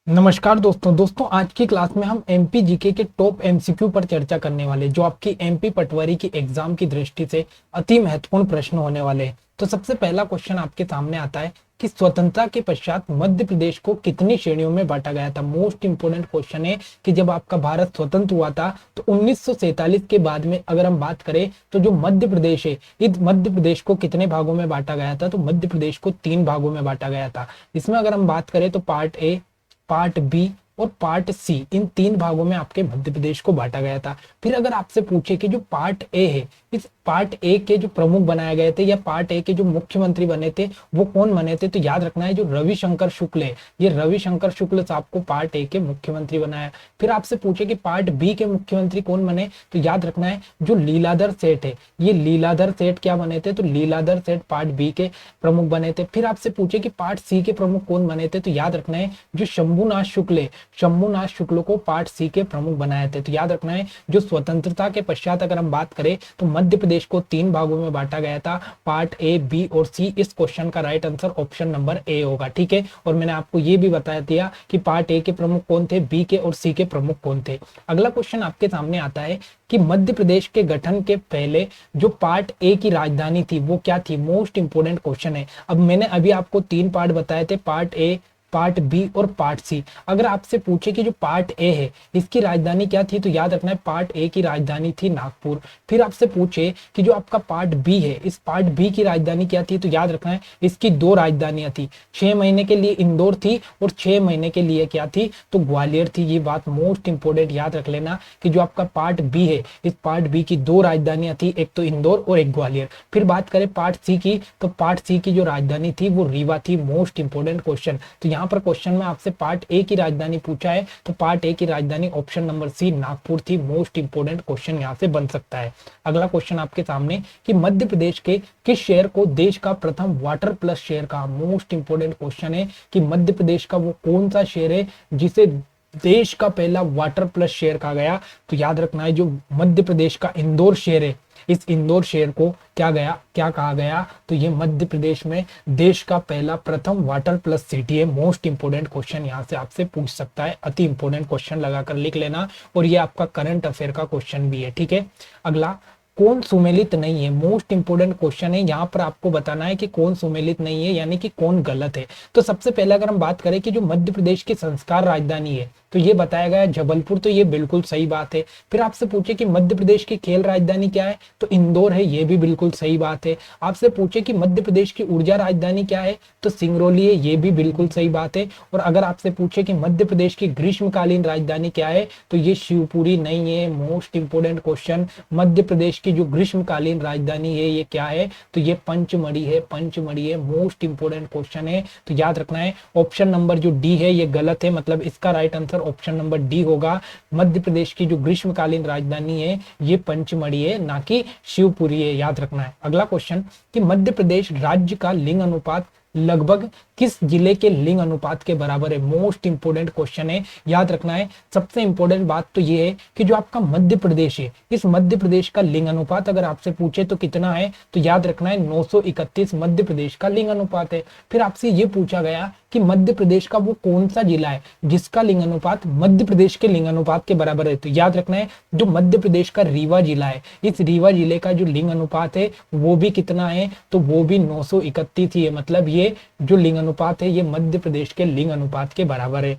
नमस्कार दोस्तों आज की क्लास में हम एमपी जीके के टॉप एमसीक्यू पर चर्चा करने वाले जो आपकी एमपी पटवारी की एग्जाम की दृष्टि से अति महत्वपूर्ण प्रश्न होने वाले हैं। तो सबसे पहला क्वेश्चन आपके सामने आता है कि स्वतंत्रता के पश्चात मध्य प्रदेश को कितनी श्रेणियों में बांटा गया था। मोस्ट इंपोर्टेंट क्वेश्चन है कि जब आपका भारत स्वतंत्र हुआ था तो 1947 के बाद में अगर हम बात करें तो जो मध्य प्रदेश है, इस मध्य प्रदेश को कितने भागों में बांटा गया था। तो मध्य प्रदेश को 3 भागों में बांटा गया था। इसमें अगर हम बात करें तो पार्ट ए, पार्ट बी और पार्ट सी, इन 3 भागों में आपके मध्य प्रदेश को बांटा गया था। फिर अगर आपसे पूछे कि जो पार्ट ए है, इस पार्ट ए के जो प्रमुख बनाए गए थे या पार्ट ए के जो मुख्यमंत्री बने थे वो कौन बने थे, तो याद रखना है जो रविशंकर शुक्ल है, ये रविशंकर शुक्ल साहब को पार्ट ए के मुख्यमंत्री बनाया। फिर आपसे पूछे कि पार्ट बी के मुख्यमंत्री कौन बने, तो याद रखना है जो लीलाधर सेठ है, ये लीलाधर सेठ क्या बने थे, तो लीलाधर सेठ पार्ट बी के प्रमुख बने थे। फिर आपसे पूछे कि पार्ट सी के प्रमुख कौन बने थे, तो याद रखना है जो शंभुनाथ शुक्ल है, शंभुनाथ शुक्ल को पार्ट सी के प्रमुख बनाए थे। तो याद रखना है जो स्वतंत्रता के पश्चात अगर हम बात करें तो मध्य प्रदेश को 3 भागों में बांटा गया था, पार्ट ए, बी और सी। इस क्वेश्चन का right answer option number A होगा, ठीक है। और मैंने आपको ये भी बता दिया कि पार्ट ए के प्रमुख कौन थे, बी के और सी के प्रमुख कौन थे। अगला क्वेश्चन आपके सामने आता है कि मध्य प्रदेश के गठन के पहले जो पार्ट ए की राजधानी थी वो क्या थी। मोस्ट इंपोर्टेंट क्वेश्चन है। अब मैंने अभी आपको 3 पार्ट बताए थे, पार्ट ए, पार्ट बी और पार्ट सी। अगर आपसे पूछे कि जो पार्ट ए है इसकी राजधानी क्या थी, तो याद रखना है पार्ट ए की राजधानी थी नागपुर। फिर आपसे पूछे कि जो आपका पार्ट बी है, इस पार्ट बी की राजधानी क्या थी, तो याद रखना है इसकी 2 राजधानियां थी। 6 महीने के लिए इंदौर थी और 6 महीने के लिए क्या थी, तो ग्वालियर थी। ये बात मोस्ट इंपोर्टेंट याद रख लेना कि जो आपका पार्ट बी है, इस पार्ट बी की 2 राजधानियां थी, एक तो इंदौर और एक ग्वालियर। फिर बात करें पार्ट सी की, तो पार्ट सी की जो राजधानी थी वो रीवा थी। Most important question. तो यहाँ पर क्वेश्चन में आपसे पार्ट ए की राजधानी पूछा है, तो पार्ट ए की राजधानी ऑप्शन नंबर सी नागपुर थी। मोस्ट इंपोर्टेंट क्वेश्चन यहाँ से बन सकता है। अगला क्वेश्चन आपके सामने कि मध्य प्रदेश के किस शहर को देश का प्रथम वाटर प्लस शहर कहा। मोस्ट इंपोर्टेंट क्वेश्चन है कि मध्य प्रदेश का वो कौन सा शहर है जिसे देश का पहला वाटर प्लस शहर कहा गया। तो याद रखना है जो मध्य प्रदेश का इंदौर शहर है, इस इंदौर शहर को क्या कहा गया, तो ये मध्य प्रदेश में देश का पहला प्रथम वाटर प्लस सिटी है। मोस्ट इंपोर्टेंट क्वेश्चन यहाँ से आपसे पूछ सकता है, अति इंपोर्टेंट क्वेश्चन लगाकर लिख लेना। और ये आपका करंट अफेयर का क्वेश्चन भी है, ठीक है। अगला, कौन सुमेलित नहीं है। मोस्ट इंपोर्टेंट क्वेश्चन है, यहाँ पर आपको बताना है कि कौन सुमेलित नहीं है, यानी कि कौन गलत है। तो सबसे पहले अगर हम बात करें कि जो मध्य प्रदेश की संस्कार राजधानी है, तो ये बताया गया जबलपुर, तो ये बिल्कुल सही बात है। फिर आपसे पूछे कि मध्य प्रदेश की खेल राजधानी क्या है, तो इंदौर है, ये भी बिल्कुल सही बात है। आपसे पूछे कि मध्य प्रदेश की ऊर्जा राजधानी क्या है, तो सिंगरौली है, ये भी बिल्कुल सही बात है। और अगर आपसे पूछे कि मध्य प्रदेश की ग्रीष्मकालीन राजधानी क्या है, तो ये शिवपुरी नहीं है। Most important question, Madhya Pradesh की जो ग्रीष्मकालीन राजधानी है ये क्या है, तो ये पंचमढ़ी है, पंचमढ़ी है। मोस्ट इंपोर्टेंट क्वेश्चन है, तो याद रखना है ऑप्शन नंबर जो डी है ये गलत है, मतलब इसका right answer option number D होगा। मध्य प्रदेश की जो ग्रीष्मकालीन राजधानी है ये पंचमढ़ी है, ना कि शिवपुरी है, याद रखना है। अगला क्वेश्चन कि मध्य प्रदेश राज्य का लिंग अनुपात लगभग किस जिले के लिंग अनुपात के बराबर है। मोस्ट इंपोर्टेंट क्वेश्चन है, याद रखना है। सबसे इंपोर्टेंट बात तो ये है कि जो आपका मध्य प्रदेश है, इस मध्य प्रदेश का लिंग अनुपात अगर आपसे पूछे तो कितना है, तो याद रखना है 931 मध्य प्रदेश का लिंग अनुपात है। फिर आपसे ये पूछा गया कि मध्य प्रदेश का वो कौन सा जिला है जिसका लिंग अनुपात मध्य प्रदेश के लिंग अनुपात के बराबर है, तो याद रखना है जो मध्य प्रदेश का रीवा जिला है, इस रीवा जिले का जो लिंग अनुपात है वो भी कितना है, तो वो भी 931 ही है। मतलब ये जो लिंग अनुपात है ये मध्य प्रदेश के लिंग अनुपात के बराबर है।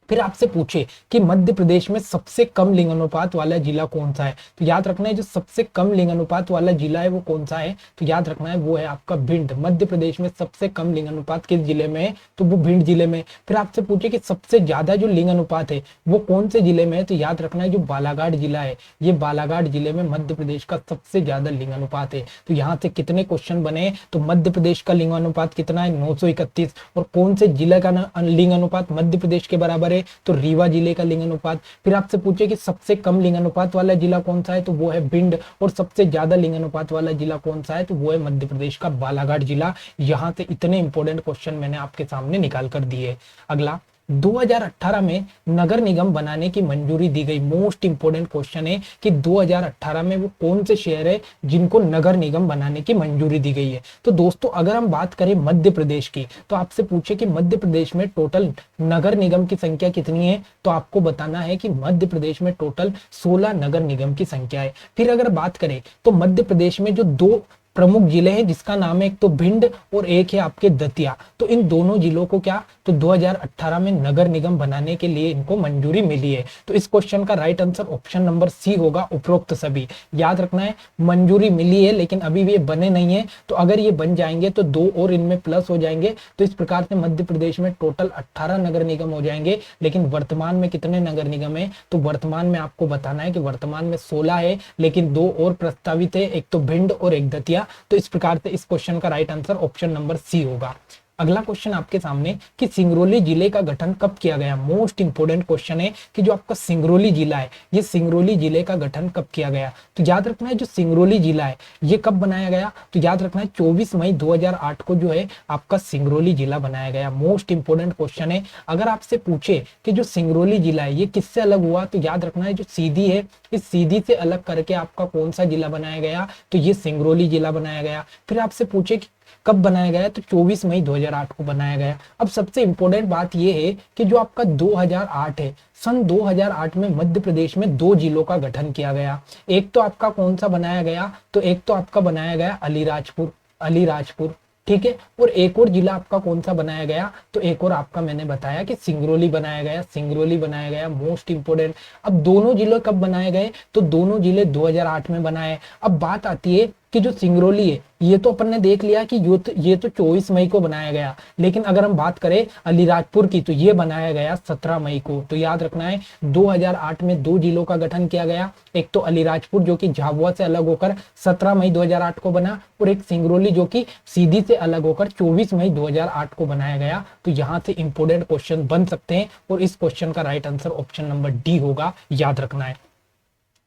फिर आपसे पूछे कि मध्य प्रदेश में सबसे कम लिंग अनुपात वाला जिला कौन सा है, तो याद रखना है जो सबसे कम लिंग अनुपात वाला जिला है वो कौन सा है, तो याद रखना है वो है आपका भिंड। मध्य प्रदेश में सबसे कम लिंग अनुपात किस जिले में है, तो वो भिंड जिले में। फिर आपसे पूछे कि सबसे ज्यादा जो लिंग अनुपात है वो कौन से जिले में है, तो याद रखना है जो बालाघाट जिला है, ये बालाघाट जिले में मध्य प्रदेश का सबसे ज्यादा लिंग अनुपात है। तो यहाँ से कितने क्वेश्चन बने, तो मध्य प्रदेश का लिंग अनुपात कितना है, 931। और कौन से जिले का लिंग अनुपात मध्य प्रदेश के बराबर है, तो रीवा जिले का लिंग अनुपात। फिर आपसे पूछे कि सबसे कम लिंग अनुपात वाला जिला कौन सा है, तो वो है भिंड। और सबसे ज्यादा लिंग अनुपात वाला जिला कौन सा है, तो वो है मध्य प्रदेश का बालाघाट जिला। यहाँ से इतने इंपॉर्टेंट क्वेश्चन मैंने आपके सामने निकाल कर दिए। अगला, 2018 में नगर निगम बनाने की मंजूरी दी गई? मोस्ट इंपोर्टेंट क्वेश्चन है कि 2018 में वो कौन से शहर है जिनको नगर निगम बनाने की मंजूरी दी गई है? तो दोस्तों अगर हम बात करें मध्य प्रदेश की, तो आपसे पूछे कि मध्य प्रदेश में टोटल नगर निगम की संख्या कितनी है, तो आपको बताना है कि मध्य प्रदेश में टोटल 16 नगर निगम की संख्या है। फिर अगर बात करें तो मध्य प्रदेश में जो दो प्रमुख जिले हैं जिसका नाम है एक तो भिंड और एक है आपके दतिया, तो इन दोनों जिलों को क्या तो 2018 में नगर निगम बनाने के लिए इनको मंजूरी मिली है। तो इस क्वेश्चन का right answer option number C होगा, उपरोक्त सभी। याद रखना है मंजूरी मिली है लेकिन अभी भी ये बने नहीं है, तो अगर ये बन जाएंगे तो 2 और इनमें प्लस हो जाएंगे। तो इस प्रकार से मध्य प्रदेश में टोटल 18 नगर निगम हो जाएंगे। लेकिन वर्तमान में कितने नगर निगम है, तो वर्तमान में आपको बताना है कि वर्तमान में 16 है, लेकिन 2 और प्रस्तावित है, एक तो भिंड और एक दतिया। तो इस प्रकार से इस क्वेश्चन का right answer option number C होगा। अगला क्वेश्चन आपके सामने कि सिंगरौली जिले का गठन कब किया गया? मोस्ट इंपोर्टेंट क्वेश्चन है कि जो आपका सिंगरौली जिला है, ये सिंगरौली जिले का गठन कब किया गया? तो याद रखना है जो सिंगरौली जिला है ये कब बनाया गया? तो याद रखना है 24 मई 2008 को जो है आपका सिंगरौली जिला बनाया गया। मोस्ट इंपोर्टेंट क्वेश्चन है। अगर आपसे पूछे कि जो सिंगरौली जिला है ये किससे अलग हुआ, तो याद रखना है जो सीधी है, इस सीधी से अलग करके आपका कौन सा जिला बनाया गया? तो ये सिंगरौली जिला बनाया गया। फिर आपसे पूछे कि कब बनाया गया, तो 24 मई 2008 को बनाया गया। अब सबसे इंपॉर्टेंट बात यह है कि जो आपका 2008 है, सन 2008 में मध्य प्रदेश में 2 जिलों का गठन किया गया। एक तो आपका कौन सा बनाया गया, तो एक तो आपका बनाया गया अलीराजपुर, ठीक है। और एक और जिला आपका कौन सा बनाया गया, तो एक और आपका मैंने बताया कि सिंगरौली बनाया गया। Most important. अब दोनों जिले कब बनाए गए, तो दोनों जिले 2008 में बनाए। अब बात आती है कि जो सिंगरौली है ये तो अपन ने देख लिया कि ये तो 24 मई को बनाया गया, लेकिन अगर हम बात करें अलीराजपुर की तो ये बनाया गया 17 मई को। तो याद रखना है 2008 में 2 जिलों का गठन किया गया, एक तो अलीराजपुर जो कि झाबुआ से अलग होकर 17 मई 2008 को बना, और एक सिंगरौली जो कि सीधी से अलग होकर 24 मई 2008 को बनाया गया। तो यहाँ से इंपोर्टेंट क्वेश्चन बन सकते हैं और इस क्वेश्चन का right answer option number D होगा, याद रखना है।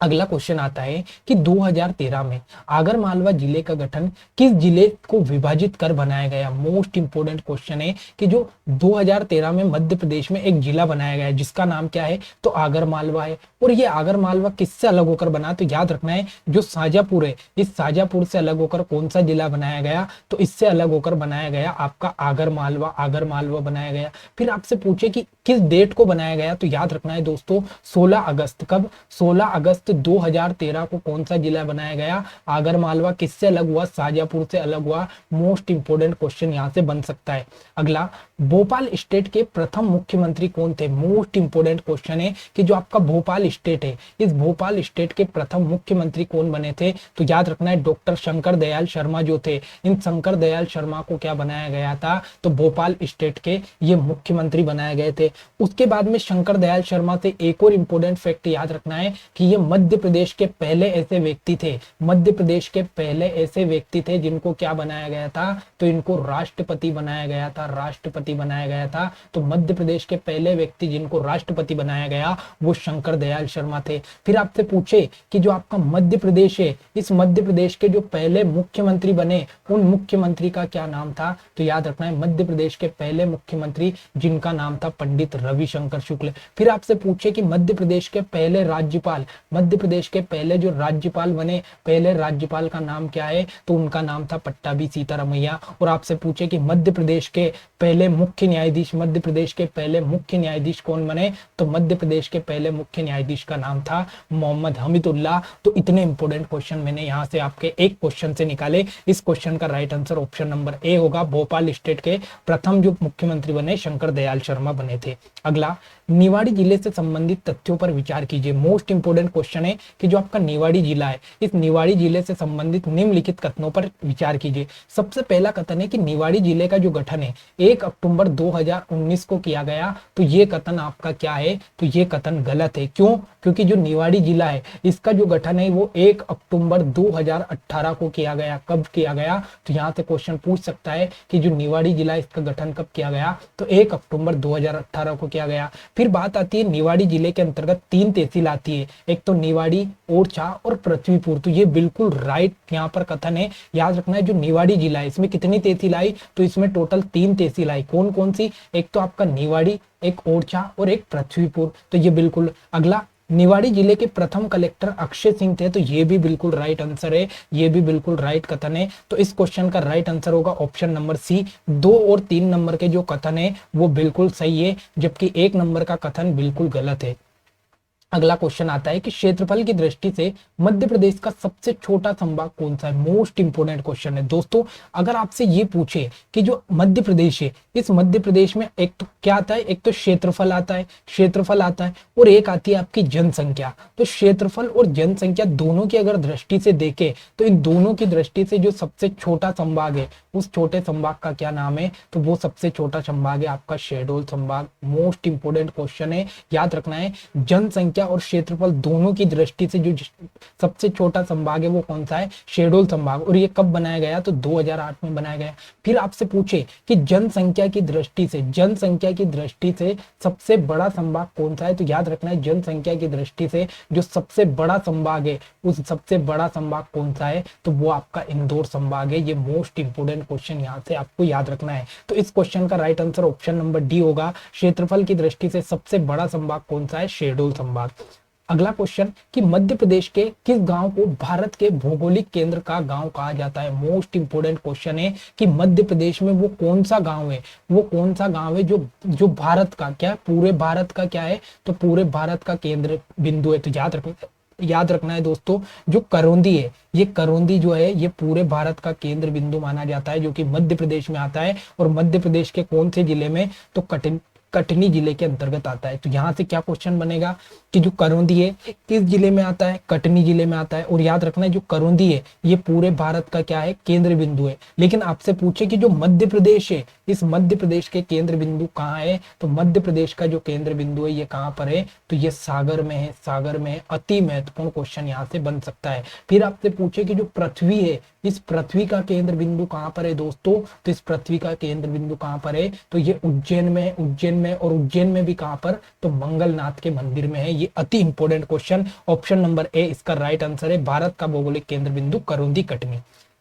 अगला क्वेश्चन आता है कि 2013 में आगर मालवा जिले का गठन किस जिले को विभाजित कर बनाया गया? मोस्ट इंपोर्टेंट क्वेश्चन है कि जो 2013 में मध्य प्रदेश में एक जिला बनाया गया है जिसका नाम क्या है, तो आगर मालवा है। और ये आगर मालवा किससे अलग होकर बना, तो याद रखना है जो शाजापुर है, इस शाजापुर से अलग होकर कौन सा जिला बनाया गया, तो इससे अलग होकर बनाया गया आपका आगर मालवा बनाया गया। फिर आपसे पूछे कि किस डेट को बनाया गया, तो याद रखना है दोस्तों 16 अगस्त। कब? 16 अगस्त 2013 को कौन सा जिला बनाया गया? आगर मालवा। किससे अलग हुआ? शाजापुर से अलग हुआ। मोस्ट इंपोर्टेंट क्वेश्चन यहां से बन सकता है। अगला, भोपाल स्टेट के प्रथम मुख्यमंत्री कौन थे? मोस्ट इंपोर्टेंट क्वेश्चन है कि जो आपका भोपाल स्टेट है, इस भोपाल स्टेट के प्रथम मुख्यमंत्री कौन बने थे? तो याद रखना है डॉक्टर शंकर दयाल शर्मा जो थे। इन शंकर दयाल शर्मा को क्या बनाया गया था, तो भोपाल स्टेट के ये मुख्यमंत्री बनाए गए थे। उसके बाद में शंकर दयाल शर्मा से एक और इंपोर्टेंट फैक्ट याद रखना है कि ये मध्य प्रदेश के पहले ऐसे व्यक्ति थे, मध्य प्रदेश के पहले ऐसे व्यक्ति थे जिनको क्या बनाया गया था, तो इनको राष्ट्रपति बनाया गया था। तो मध्य प्रदेश के पहले व्यक्ति जिनको राष्ट्रपति बनाया गया वो शंकर दयाल शर्मा थे। फिर आपसे पूछे कि जो आपका मध्य प्रदेश है, इस मध्य प्रदेश के जो पहले मुख्यमंत्री बने उन मुख्यमंत्री का क्या नाम था, तो याद रखना है मध्य प्रदेश के पहले मुख्यमंत्री जिनका नाम था पंडित रविशंकर शुक्ल। फिर आपसे पूछे कि मध्य प्रदेश के पहले राज्यपाल, मध्य प्रदेश के पहले जो राज्यपाल बने, पहले राज्यपाल का नाम क्या है, तो उनका नाम था पट्टाभी सीतारामैया। और आपसे पूछे कि मध्य प्रदेश के पहले मुख्य न्यायाधीश, मध्य प्रदेश के पहले मुख्य न्यायाधीश कौन बने, तो मध्य प्रदेश के पहले मुख्य न्यायाधीश का नाम था मोहम्मद हमीदुल्लाह। तो इतने इंपोर्टेंट क्वेश्चन मैंने यहाँ से आपके एक क्वेश्चन से निकाले। इस क्वेश्चन का right answer option number A होगा, भोपाल स्टेट के प्रथम जो मुख्यमंत्री बने शंकर दयाल शर्मा बने थे। अगला, निवाड़ी जिले से संबंधित तथ्यों पर विचार कीजिए। मोस्ट इंपोर्टेंट क्वेश्चन है कि जो आपका निवाड़ी जिला है, इस निवाड़ी जिले से संबंधित निम्नलिखित कथनों पर विचार कीजिए। सबसे पहला कथन है कि निवाड़ी जिले का जो गठन है 1 अक्टूबर 2019 को किया गया। तो ये कथन आपका क्या है, तो ये कथन गलत है। क्यों? क्योंकि जो निवाड़ी जिला है इसका जो गठन है वो 1 अक्टूबर 2018 को किया गया। कब किया गया, तो यहाँ से क्वेश्चन पूछ सकता है कि जो निवाड़ी जिला इसका गठन कब किया गया, तो 1 अक्टूबर 2018 को किया गया। फिर बात आती है निवाड़ी जिले के अंतर्गत 3 तहसील आती है, एक तो निवाड़ी, ओरछा और पृथ्वीपुर। तो ये बिल्कुल राइट यहाँ पर कथन है। याद रखना है जो निवाड़ी जिला है इसमें कितनी तहसील आई, तो इसमें टोटल 3 तहसील आई। कौन कौन सी, एक तो आपका निवाड़ी, एक ओरछा और एक पृथ्वीपुर। तो ये बिल्कुल। अगला, निवाड़ी जिले के प्रथम कलेक्टर अक्षय सिंह थे। तो ये भी बिल्कुल राइट आंसर है, ये भी बिल्कुल राइट कथन है। तो इस क्वेश्चन का राइट आंसर होगा ऑप्शन नंबर सी। 2 और 3 नंबर के जो कथन है वो बिल्कुल सही है, जबकि 1 नंबर का कथन बिल्कुल गलत है। अगला क्वेश्चन आता है कि क्षेत्रफल की दृष्टि से मध्य प्रदेश का सबसे छोटा संभाग कौन सा है। मोस्ट इंपोर्टेंट क्वेश्चन है दोस्तों। अगर आपसे ये पूछे कि जो मध्य प्रदेश है, इस मध्य प्रदेश में एक तो क्या आता है, एक तो क्षेत्रफल आता है, क्षेत्रफल आता है, और एक आती है आपकी जनसंख्या। तो क्षेत्रफल और जनसंख्या दोनों की अगर दृष्टि से देखें तो इन दोनों की दृष्टि से जो सबसे छोटा संभाग है उस छोटे संभाग का क्या नाम है, तो वो सबसे छोटा संभाग है आपका शहडोल संभाग। मोस्ट इंपोर्टेंट क्वेश्चन है, याद रखना है। जनसंख्या और क्षेत्रफल दोनों की दृष्टि से जो सबसे छोटा संभाग है वो कौन सा है, शहडोल संभाग। और ये कब बनाया गया, तो 2008 में बनाया गया। फिर आपसे पूछे कि जनसंख्या की दृष्टि से, जनसंख्या की दृष्टि से सबसे बड़ा संभाग कौन सा है, तो याद रखना है जनसंख्या की दृष्टि से जो सबसे बड़ा संभाग है उस सबसे बड़ा संभाग कौन सा है, तो वो आपका इंदौर संभाग है। ये मोस्ट इंपोर्टेंट क्वेश्चन यहाँ से आपको याद रखना है। तो इस क्वेश्चन का right answer option number D होगा। क्षेत्रफल की दृष्टि से सबसे बड़ा संभाग कौन सा है, शहडोल संभाग। अगला क्वेश्चन कि मध्य प्रदेश के किस गांव को भारत के भौगोलिक केंद्र का गांव कहा जाता है। मोस्ट इंपोर्टेंट क्वेश्चन है कि मध्य प्रदेश में वो कौन सा गांव है, वो कौन सा गांव है जो जो भारत का क्या है, पूरे भारत का क्या है, तो पूरे भारत का केंद्र बिंदु है। तो याद रखना है दोस्तों, जो करौंदी है, ये करौंदी जो है ये पूरे भारत का केंद्र बिंदु माना जाता है, जो कि मध्य प्रदेश में आता है। और मध्य प्रदेश के कौन से जिले में, तो कटनी जिले के अंतर्गत आता है। तो यहाँ से क्या क्वेश्चन बनेगा कि जो करौंदी है किस जिले में आता है, कटनी जिले में आता है। और याद रखना है जो करौंदी है ये पूरे भारत का क्या है, केंद्र बिंदु है। लेकिन आपसे पूछे कि जो मध्य प्रदेश है, इस मध्य प्रदेश के केंद्र बिंदु कहाँ है, तो मध्य प्रदेश का जो केंद्र बिंदु है ये कहाँ पर है, तो ये सागर में है, सागर में है। अति महत्वपूर्ण क्वेश्चन यहाँ से बन सकता है। फिर आपसे पूछे कि जो पृथ्वी है, इस पृथ्वी का केंद्र बिंदु कहाँ पर है दोस्तों, तो इस पृथ्वी का केंद्र बिंदु कहाँ पर है, तो ये उज्जैन में है, उज्जैन में। और उज्जैन में भी कहां पर, तो मंगलनाथ के मंदिर में है। ये अति important question, option number A इसका राइट आंसर है। भारत का भौगोलिक केंद्र बिंदु करौंदी कटनी।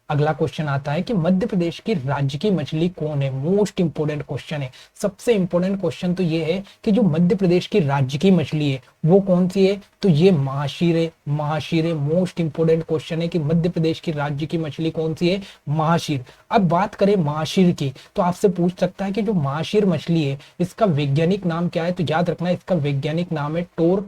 अगला क्वेश्चन आता है कि मध्य प्रदेश की राज्य की मछली कौन है। मोस्ट इंपोर्टेंट क्वेश्चन है। सबसे इंपोर्टेंट क्वेश्चन तो ये है कि जो मध्य प्रदेश की राज्य की मछली है वो कौन सी है, तो ये महाशीर है, महाशीर है। मोस्ट इंपोर्टेंट क्वेश्चन है कि मध्य प्रदेश की राज्य की मछली कौन सी है, महाशीर। अब बात करें महाशीर की, तो आपसे पूछ सकता है कि जो महाशीर मछली है इसका वैज्ञानिक नाम क्या है, तो याद रखना है इसका वैज्ञानिक नाम है टोर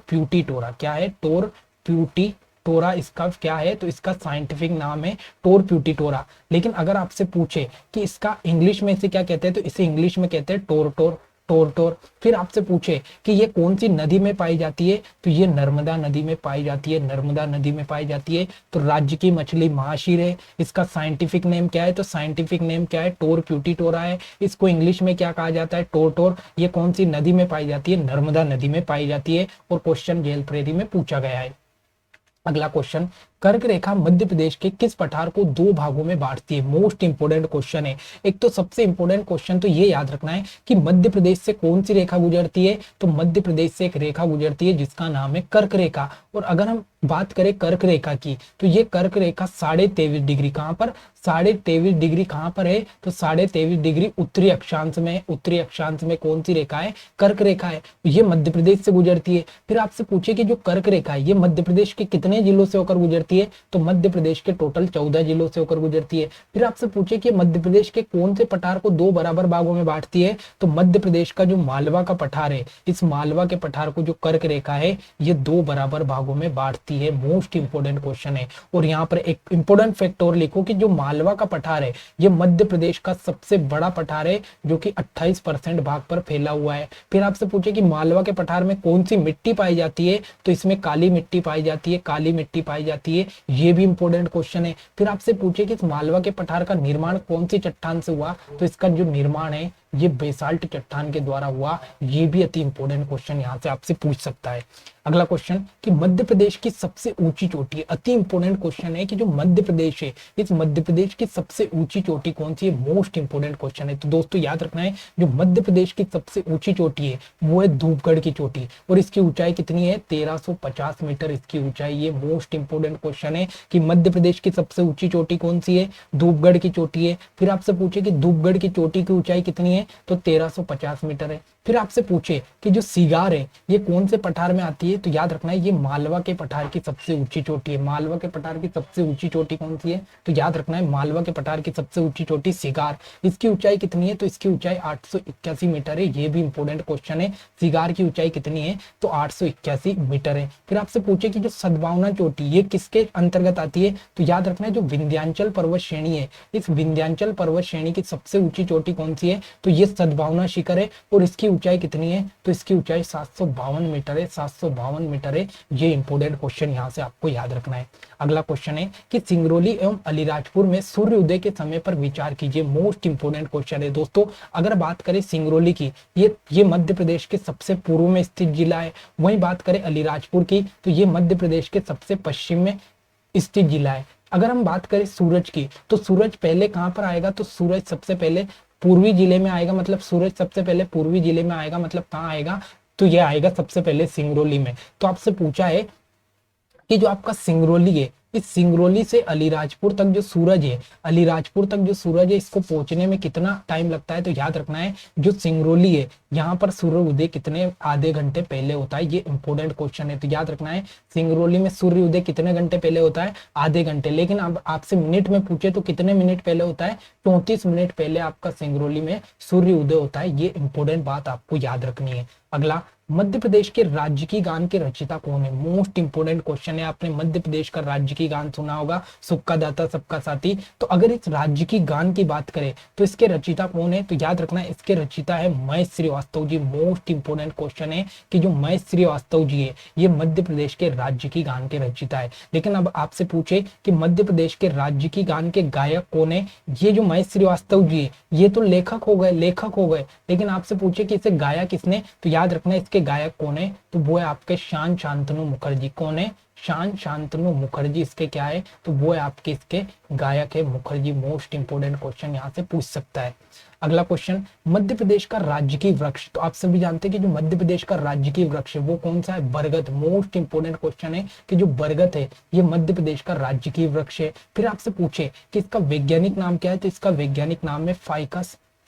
प्यूटीटोरा। क्या है, टोर प्यूटीटोरा इसका क्या है, तो इसका साइंटिफिक नाम है टोर प्यूटीटोरा। लेकिन अगर आपसे पूछे कि इसका इंग्लिश में इसे क्या कहते हैं, तो इसे इंग्लिश में कहते हैं टोर। फिर आपसे पूछे कि ये कौन सी नदी में पाई जाती है, तो ये नर्मदा नदी में पाई जाती है, नर्मदा नदी में पाई जाती है। तो राज्य की मछली महाशीर है। इसका साइंटिफिक नेम क्या है, तो साइंटिफिक नेम क्या है, टोर प्यूटीटोरा है। इसको इंग्लिश में क्या कहा जाता है, टोर। ये कौन सी नदी में पाई जाती है, नर्मदा नदी में पाई जाती है। और क्वेश्चन जेल प्रेरी में पूछा गया है। अगला क्वेश्चन, कर्क रेखा मध्य प्रदेश के किस पठार को 2 भागों में बांटती है। मोस्ट इंपोर्टेंट क्वेश्चन है। एक तो सबसे इंपोर्टेंट क्वेश्चन तो ये याद रखना है कि मध्य प्रदेश से कौन सी रेखा गुजरती है, तो मध्य प्रदेश से एक रेखा गुजरती है जिसका नाम है कर्क रेखा। और अगर हम बात करें कर्क रेखा की, तो ये कर्क रेखा 23.5 डिग्री कहां पर, 23.5 डिग्री कहां पर है, तो 23.5 डिग्री उत्तरी अक्षांश में। उत्तरी अक्षांश में कौन सी रेखा है, कर्क रेखा है। ये मध्य प्रदेश से गुजरती है। फिर आपसे पूछे कि जो कर्क रेखा है ये मध्य प्रदेश के कितने जिलों से होकर गुजरती है, तो मध्य प्रदेश के टोटल 14 जिलों से होकर गुजरती है। फिर आपसे पूछे कि मध्य प्रदेश के कौन से पठार को 2 बराबर भागों में बांटती है, तो मध्य प्रदेश का जो मालवा का पठार है, इस मालवा के पठार को जो कर्क रेखा है ये 2 बराबर भागों में बांटती है। मोस्ट इंपोर्टेंट क्वेश्चन है। और यहाँ पर एक इंपोर्टेंट फैक्ट और लिखो कि जो मालवा का पठार है ये मध्य प्रदेश का सबसे बड़ा पठार है, जो कि 28% भाग पर फैला हुआ है। फिर आपसे पूछे कि मालवा के पठार में कौन सी मिट्टी पाई जाती है, तो इसमें काली मिट्टी पाई जाती है, काली मिट्टी पाई जाती है। ये भी इंपॉर्टेंट क्वेश्चन है। फिर आपसे पूछे कि इस मालवा के पठार का निर्माण कौन सी चट्टान से हुआ, तो इसका जो निर्माण है ये बेसाल्ट चट्टान के द्वारा हुआ। ये भी अति इंपॉर्टेंट क्वेश्चन यहाँ से आपसे पूछ सकता है। अगला क्वेश्चन कि मध्य प्रदेश की सबसे ऊंची चोटी, अति इंपॉर्टेंट क्वेश्चन है कि जो मध्य प्रदेश है, इस मध्य प्रदेश की सबसे ऊंची चोटी कौन सी है, मोस्ट इंपॉर्टेंट क्वेश्चन है। तो दोस्तों याद रखना है, जो मध्य प्रदेश की सबसे ऊंची चोटी है वो है धूपगढ़ की चोटी, और इसकी ऊंचाई कितनी है, 1350 मीटर इसकी ऊंचाई। ये मोस्ट इंपॉर्टेंट क्वेश्चन है कि मध्य प्रदेश की सबसे ऊंची चोटी कौन सी है, धूपगढ़ की चोटी है। फिर आपसे पूछे कि धूपगढ़ की चोटी की ऊंचाई कितनी है, तो 1350 मीटर है। फिर आपसे पूछे कि जो सिगार है ये कौन से पठार में आती है, तो याद रखना है ये मालवा के पठार की सबसे ऊंची चोटी है। मालवा के पठार की सबसे ऊंची चोटी कौन सी है, तो याद रखना है मालवा के पठार की सबसे ऊंची चोटी सिगार। इसकी ऊंचाई कितनी है, तो इसकी ऊंचाई 881 मीटर है। ये भी इंपॉर्टेंट क्वेश्चन है, सिगार की ऊंचाई कितनी है, तो 881 मीटर है। फिर आपसे पूछे कि जो सद्भावना चोटी ये किसके अंतर्गत आती है, तो याद रखना है जो विंध्याचल पर्वत श्रेणी है, इस विंध्याचल पर्वत श्रेणी की सबसे ऊंची चोटी कौन सी है, तो ये सद्भावना शिखर है। और इसकी ऊंचाई कितनी है, तो इसकी ऊंचाई 752 मीटर है, 752 मीटर है। ये इंपॉर्टेंट क्वेश्चन यहाँ से आपको याद रखना है। अगला क्वेश्चन है कि सिंगरौली एवं अलीराजपुर में सूर्य उदय के समय पर विचार कीजिए। मोस्ट इंपॉर्टेंट क्वेश्चन है दोस्तों। अगर बात करें सिंगरौली की, ये मध्य प्रदेश के सबसे पूर्व में स्थित जिला है। वहीं बात करें अलीराजपुर की, तो ये मध्य प्रदेश के सबसे पश्चिम में स्थित जिला है। अगर हम बात करें सूरज की, तो सूरज पहले कहां पर आएगा, तो सूरज सबसे पहले पूर्वी जिले में आएगा। मतलब सूरज सबसे पहले पूर्वी जिले में आएगा, मतलब कहाँ आएगा, तो ये आएगा सबसे पहले सिंगरौली में। तो आपसे पूछा है कि जो आपका सिंगरौली है, इस सिंगरौली से अलीराजपुर तक जो सूरज है, अलीराजपुर तक जो सूरज है, इसको पहुंचने में कितना टाइम लगता है, तो याद रखना है जो सिंगरौली है यहाँ पर सूर्य उदय कितने आधे घंटे पहले होता है। ये इंपॉर्टेंट क्वेश्चन है। तो याद रखना है सिंगरौली में सूर्य उदय कितने घंटे पहले होता है, आधे घंटे। लेकिन अब आपसे मिनट में पूछे तो कितने मिनट पहले होता है, 34 मिनट पहले आपका सिंगरौली में सूर्य उदय होता है। ये इंपॉर्टेंट बात आपको याद रखनी है। अगला, मध्य प्रदेश के राज्य की गान के रचिता कौन है। मोस्ट इंपोर्टेंट क्वेश्चन है। आपने मध्य प्रदेश का राज्य की गान सुना होगा, सबका दाता सबका साथी। तो अगर इस राज्य की गान की बात करें तो इसके रचिता कौन है, तो याद रखना है इसके रचिता है Mahesh Srivastava ji. Most important question है कि जो महेश श्रीवास्तव जी है ये मध्य प्रदेश के राज्य की गान के रचिता है। लेकिन अब आपसे पूछे कि मध्य प्रदेश के राज्य की गान के गायक कौन है, ये जो महेश श्रीवास्तव जी है ये तो लेखक हो गए, लेकिन आपसे पूछे कि इसे गाया किसने, तो याद रखना इसके गायक कौन है, तो वो है आपके शान शांतनु मुखर्जी। कौन है, शान शांतनु मुखर्जी इसके क्या है, तो वो है आपके इसके गायक है मुखर्जी। मोस्ट इंपोर्टेंट क्वेश्चन यहाँ से पूछ सकता है। अगला क्वेश्चन, मध्य प्रदेश का राज्य की वृक्ष। तो आप सभी जानते हैं कि जो मध्य प्रदेश का राज्य की वृक्ष है वो कौन सा है, बरगद। मोस्ट इंपोर्टेंट क्वेश्चन है कि जो बरगद है ये मध्य प्रदेश का राज्य की वृक्ष है। फिर आपसे पूछे कि इसका वैज्ञानिक नाम क्या है, तो इसका वैज्ञानिक नाम है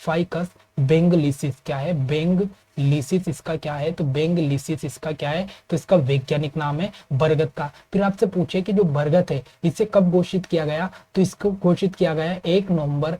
फाइकस बेंगलिसिस। क्या है, बेंगलिसिस इसका क्या है, तो बेंगलिसिस इसका क्या है, तो इसका वैज्ञानिक नाम है बरगद का। फिर आपसे पूछे कि जो बरगद है इसे कब घोषित किया गया, तो इसको घोषित किया गया 1 नवंबर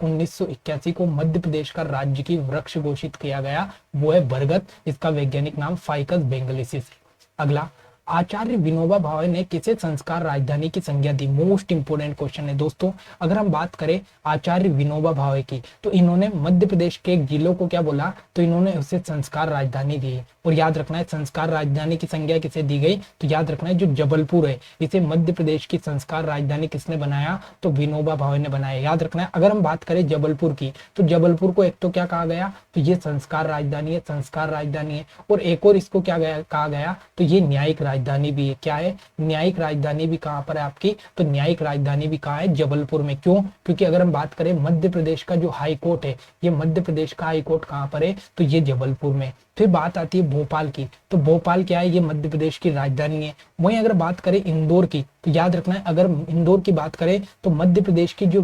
1981 को मध्य प्रदेश का राज्य की वृक्ष घोषित किया गया, वो है बरगद। इसका वैज्ञानिक नाम फाइकस बेंगलिसिस। अगला, आचार्य विनोबा भावे ने किसे संस्कार राजधानी की संज्ञा दी। मोस्ट इंपोर्टेंट क्वेश्चन है दोस्तों। अगर हम बात करें आचार्य विनोबा भावे की, तो इन्होंने मध्य प्रदेश के एक जिलों को क्या बोला, तो इन्होंने उसे संस्कार राजधानी दी। और याद रखना है संस्कार राजधानी की संज्ञा किसे दी गई, तो याद रखना है जो जबलपुर है इसे मध्य प्रदेश की संस्कार राजधानी किसने बनाया, तो विनोबा भावे ने बनाया। याद रखना है अगर हम बात करें जबलपुर की, तो जबलपुर को एक तो क्या कहा गया, तो ये संस्कार राजधानी है, संस्कार राजधानी है। और एक और इसको क्या कहा गया, तो ये न्यायिक राजधानी भी है। क्या है, न्यायिक राजधानी भी कहाँ पर है आपकी, तो न्यायिक राजधानी भी कहाँ है, जबलपुर में। क्यों, क्योंकि अगर हम बात करें मध्य प्रदेश का जो हाई कोर्ट है, ये मध्य प्रदेश का हाई कोर्ट कहाँ पर है, तो ये जबलपुर में। फिर बात आती है भोपाल की, तो भोपाल क्या है, ये मध्य प्रदेश की राजधानी है। वहीं अगर बात करें इंदौर की, तो याद रखना है अगर इंदौर की बात करें तो मध्य प्रदेश की जो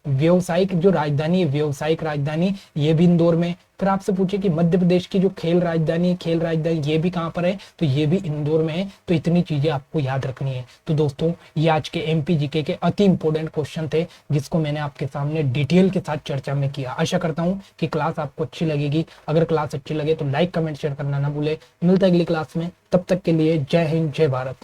व्यावसायिक जो राजधानी है, व्यावसायिक राजधानी ये भी इंदौर में। फिर आपसे पूछे कि मध्य प्रदेश की जो खेल राजधानी ये भी कहाँ पर है, तो ये भी इंदौर में है। तो इतनी चीजें आपको याद रखनी है। तो दोस्तों ये आज के एमपी जीके के अति इंपॉर्टेंट क्वेश्चन थे जिसको मैंने आपके सामने डिटेल के साथ चर्चा में किया। आशा करता हूँ कि क्लास आपको अच्छी लगेगी। अगर क्लास अच्छी लगे तो लाइक कमेंट शेयर करना ना भूले। मिलता है अगली क्लास में, तब तक के लिए जय हिंद जय भारत।